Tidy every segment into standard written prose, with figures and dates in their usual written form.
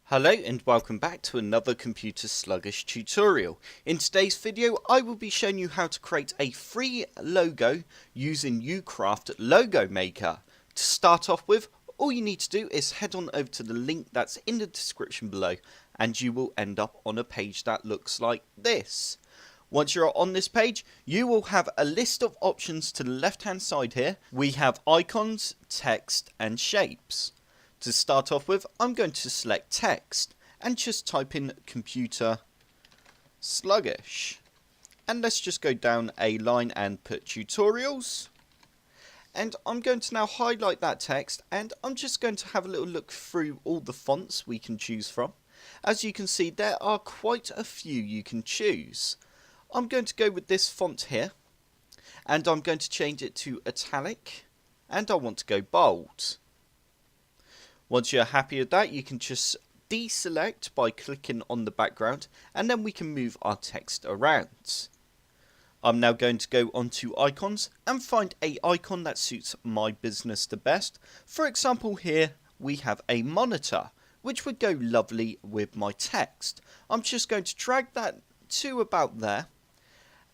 Hello and welcome back to another computer sluggish tutorial. In today's video I will be showing you how to create a free logo using ucraft logo maker. To start off with, all you need to do is head on over to the link that's in the description below and you will end up on a page that looks like this. Once you're on this page, you will have a list of options to the left hand side here. We have icons, text and shapes. To start off with, I'm going to select text and just type in computer sluggish. And let's just go down a line and put tutorials. And I'm going to now highlight that text and I'm just going to have a little look through all the fonts we can choose from. As you can see, there are quite a few you can choose. I'm going to go with this font here and I'm going to change it to italic and I want to go bold. Once you're happy with that, you can just deselect by clicking on the background and then we can move our text around. I'm now going to go onto icons and find an icon that suits my business the best. For example, here we have a monitor, which would go lovely with my text. I'm just going to drag that to about there.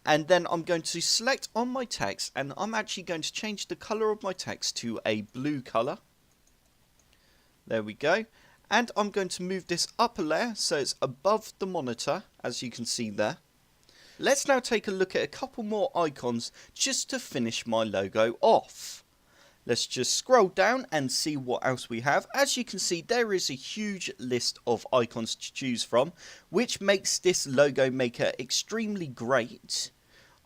And then I'm going to select on my text and I'm actually going to change the colour of my text to a blue colour. There we go. And I'm going to move this up a layer so it's above the monitor, as you can see there. Let's now take a look at a couple more icons just to finish my logo off. Let's just scroll down and see what else we have. As you can see, there is a huge list of icons to choose from, which makes this logo maker extremely great.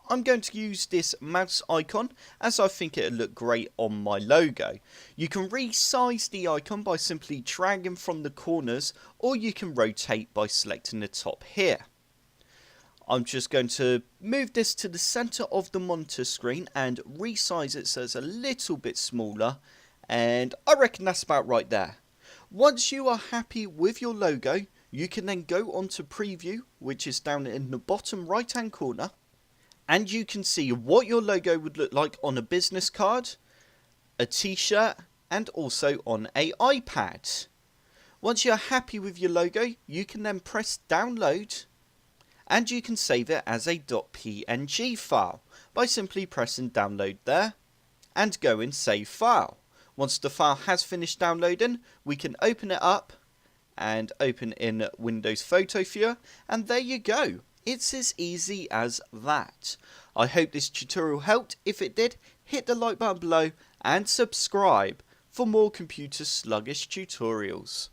I'm going to use this mouse icon as I think it'll look great on my logo. You can resize the icon by simply dragging from the corners, or you can rotate by selecting the top here. I'm just going to move this to the center of the monitor screen and resize it so it's a little bit smaller, and I reckon that's about right there. Once you are happy with your logo, you can then go on to preview, which is down in the bottom right hand corner. And you can see what your logo would look like on a business card, a t-shirt, and also on an iPad. Once you're happy with your logo, you can then press download, and you can save it as a .png file by simply pressing download there, and go in save file. Once the file has finished downloading, we can open it up, and open in Windows Photo Viewer, and there you go. It's as easy as that. I hope this tutorial helped. If it did, hit the like button below and subscribe for more computer sluggish tutorials.